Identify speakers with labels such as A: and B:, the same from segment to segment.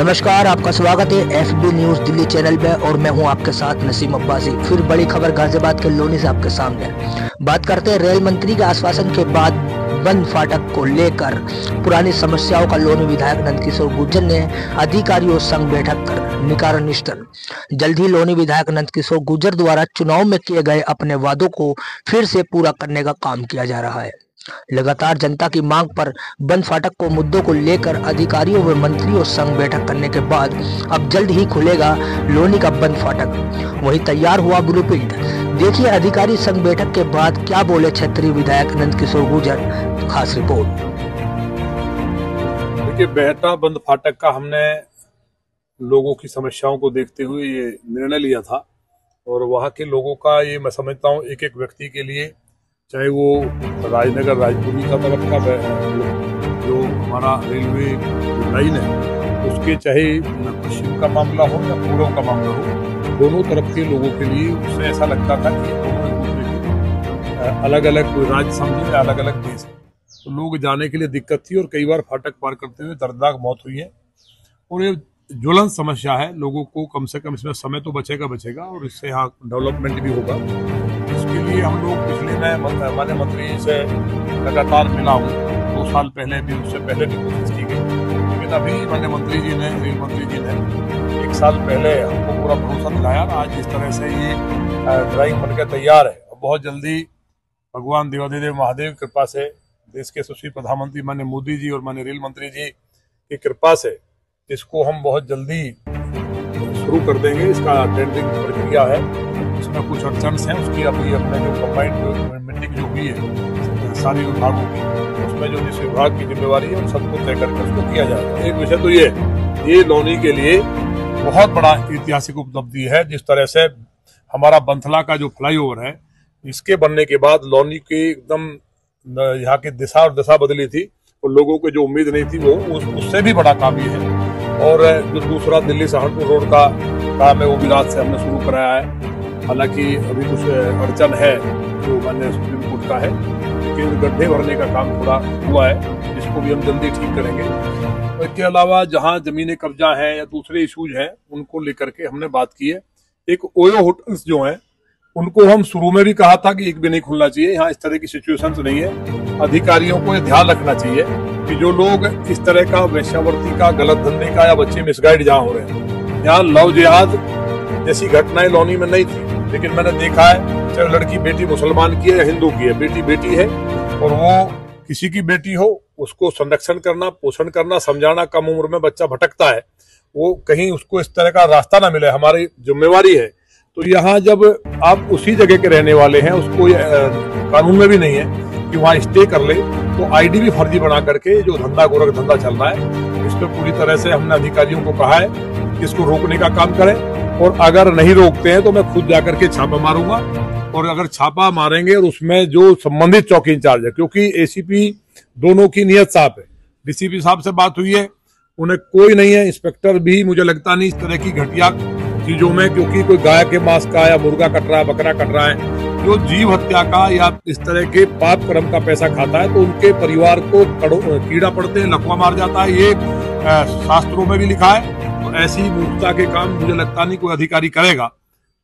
A: नमस्कार, आपका स्वागत है एफबी न्यूज दिल्ली चैनल पे और मैं हूं आपके साथ नसीम अब्बासी। फिर बड़ी खबर गाजियाबाद के लोनी से आपके सामने। बात करते हैं रेल मंत्री के आश्वासन के बाद बंद फाटक को लेकर पुरानी समस्याओं का लोनी विधायक नंदकिशोर गुर्जर ने अधिकारियों संग बैठक कर निकारा निष्ठन। जल्द ही लोनी विधायक नंदकिशोर गुर्जर द्वारा चुनाव में किए गए अपने वादों को फिर से पूरा करने का काम किया जा रहा है। लगातार जनता की मांग पर बंद फाटक को मुद्दों को लेकर अधिकारियों व मंत्रियों संग बैठक करने के बाद अब जल्द ही खुलेगा लोनी का बंद फाटक। वही तैयार हुआ ब्लूप्रिंट। देखिए अधिकारी संग बैठक के बाद क्या बोले क्षेत्रीय विधायक नंदकिशोर गुर्जर। खास रिपोर्ट।
B: देखिए, बेहटा बंद फाटक का हमने लोगों की समस्याओं को देखते हुए ये निर्णय लिया था और वहाँ के लोगों का ये मैं समझता हूँ एक एक व्यक्ति के लिए, चाहे वो राजनगर राजपुरी का तरफ का जो हमारा रेलवे लाइन है उसके, चाहे पश्चिम का मामला हो या पूर्व का मामला हो, दोनों तरफ के लोगों के लिए उससे ऐसा लगता था कि दोनों एक दूसरे के अलग अलग कोई राज्य समझे, अलग अलग देश है, तो लोग जाने के लिए दिक्कत थी और कई बार फाटक पार करते हुए दर्दनाक मौत हुई है। और ये ज्वलंत समस्या है, लोगों को कम से कम इसमें समय तो बचेगा और इससे यहाँ डेवलपमेंट भी होगा। इसके लिए हम लोग पिछले मैं माननीय मंत्री जी से लगातार मिला हूँ, 2 साल पहले भी, उससे पहले भी कोशिश की गई, लेकिन अभी माननीय मंत्री जी ने, रेल मंत्री जी ने 1 साल पहले हमको पूरा भरोसा दिलाया। आज इस तरह से ये ड्राइंग बनकर तैयार है और बहुत जल्दी भगवान देवाधिदेव महादेव की कृपा से, देश के यशस्वी प्रधानमंत्री माननीय मोदी जी और माननीय रेल मंत्री जी की कृपा से इसको हम बहुत जल्दी शुरू कर देंगे। इसका टेंडरिंग प्रक्रिया है, इसमें कुछ अड़चन हैं, उसकी अभी अपने जो कंबाइंड मीटिंग जो हुई है सारी विभागों की, उसमें जो जिस विभाग की जिम्मेवारी है उन सबको तय करके उसको किया जाएगा। एक विषय तो ये लोनी के लिए बहुत बड़ा ऐतिहासिक उपलब्धि है। जिस तरह से हमारा बंथला का जो फ्लाईओवर है, इसके बनने के बाद लोनी की एकदम यहाँ की दिशा और दशा बदली थी और लोगों को जो उम्मीद नहीं थी वो उससे भी बड़ा काम ये है। और जो दूसरा दिल्ली सहारनपुर रोड का काम है वो भी रात से हमने शुरू कराया है। हालांकि अभी कुछ अड़चन है जो माननीय सुप्रीम कोर्ट का है, लेकिन गड्ढे भरने का काम थोड़ा हुआ है, जिसको भी हम जल्दी ठीक करेंगे। इसके अलावा जहाँ जमीनें कब्जा है या दूसरे इशूज हैं उनको लेकर के हमने बात की है। एक ओयो होटल्स जो हैं उनको हम शुरू में भी कहा था कि एक भी नहीं खुलना चाहिए, यहाँ इस तरह की सिचुएशंस नहीं है। अधिकारियों को ये ध्यान रखना चाहिए कि जो लोग इस तरह का वेश्यावृत्ति का, गलत धंधे का या बच्चे मिसगाइड जहाँ हो रहे हैं, यहाँ लव जिहाद जैसी घटनाएं लोनी में नहीं थी, लेकिन मैंने देखा है चाहे लड़की बेटी मुसलमान की है या हिंदू की है, बेटी बेटी है और वो किसी की बेटी हो उसको संरक्षण करना, पोषण करना, समझाना। कम उम्र में बच्चा भटकता है, वो कहीं उसको इस तरह का रास्ता ना मिले, हमारी जिम्मेवारी है। तो यहाँ जब आप उसी जगह के रहने वाले हैं, उसको कानून में भी नहीं है कि वहाँ स्टे कर ले, तो आईडी भी फर्जी बना करके जो धंधा गोरख धंधा चल रहा है, इस पर पूरी तरह से हमने अधिकारियों को कहा है कि इसको रोकने का काम करें। और अगर नहीं रोकते हैं तो मैं खुद जाकर के छापा मारूंगा, और अगर छापा मारेंगे और उसमें जो संबंधित चौकी इंचार्ज है, क्योंकि एसीपी दोनों की नियत साफ है, डीसीपी साहब से बात हुई है, उन्हें कोई नहीं है, इंस्पेक्टर भी मुझे लगता नहीं इस तरह की घटिया चीजों में, क्योंकि कोई गाय के मांस का या मुर्गा कट रहा है, बकरा कट रहा है, जो जीव हत्या का या इस तरह के पाप कर्म का पैसा खाता है, तो उनके परिवार को कीड़ा पड़ते हैं, लकवा मार जाता है। ये शास्त्रों में भी लिखा है। तो ऐसी मूर्खता के काम मुझे लगता नहीं कोई अधिकारी करेगा।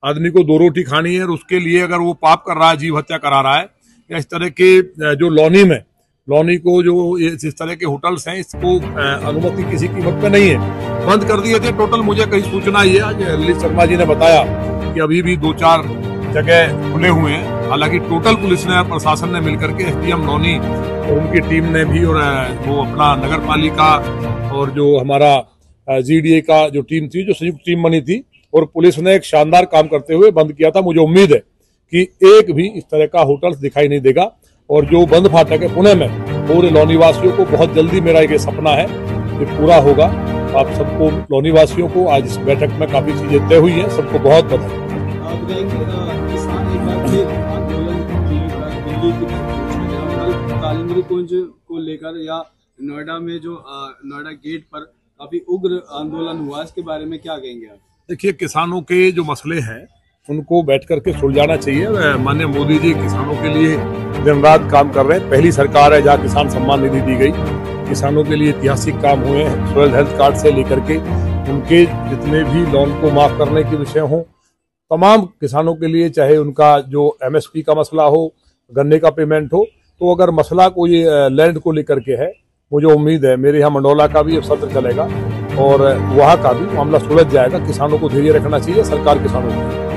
B: आदमी को 2 रोटी खानी है और उसके लिए अगर वो पाप कर रहा है, जीव हत्या करा रहा है, या इस तरह के जो लोनी को जो इस तरह के होटल्स हैं, इसको अनुमति किसी कीमत पे नहीं है, बंद कर दिए थे टोटल। मुझे कहीं सूचना ये आज ललित शर्मा जी ने बताया कि अभी भी 2-4 जगह खुले हुए हैं। हालांकि टोटल पुलिस ने, प्रशासन ने मिलकर के, एसडीएम लोनी और उनकी टीम ने भी, और वो अपना नगर पालिका और जो हमारा जीडीए का जो टीम थी, जो संयुक्त टीम बनी थी, और पुलिस ने एक शानदार काम करते हुए बंद किया था। मुझे उम्मीद है कि एक भी इस तरह का होटल्स दिखाई नहीं देगा। और जो बंद फाटक है पुणे में, पूरे लोनी वासियों को बहुत जल्दी, मेरा एक सपना है कि पूरा होगा। आप सबको, लोनी वासियों को, आज इस बैठक में काफी चीजें तय हुई हैं, सबको बहुत बधाई।
C: कालिंदी कुंज को लेकर या नोएडा में जो नोएडा गेट पर काफी उग्र आंदोलन हुआ, इसके बारे में क्या कहेंगे आप?
B: देखिए, किसानों के जो मसले हैं उनको बैठ करके सुलझाना चाहिए। माननीय मोदी जी किसानों के लिए दिन रात काम कर रहे हैं। पहली सरकार है जहाँ किसान सम्मान निधि दी गई, किसानों के लिए ऐतिहासिक काम हुए हैं। सॉइल हेल्थ कार्ड से लेकर के उनके जितने भी लोन को माफ करने के विषय हों, तमाम किसानों के लिए, चाहे उनका जो MSP का मसला हो, गन्ने का पेमेंट हो, तो अगर मसला कोई लैंड को लेकर के है, मुझे उम्मीद है मेरे यहाँ मंडौला का भी अब सत्र चलेगा और वहाँ का भी मामला सुलझ जाएगा। किसानों को धैर्य रखना चाहिए, सरकार किसानों को।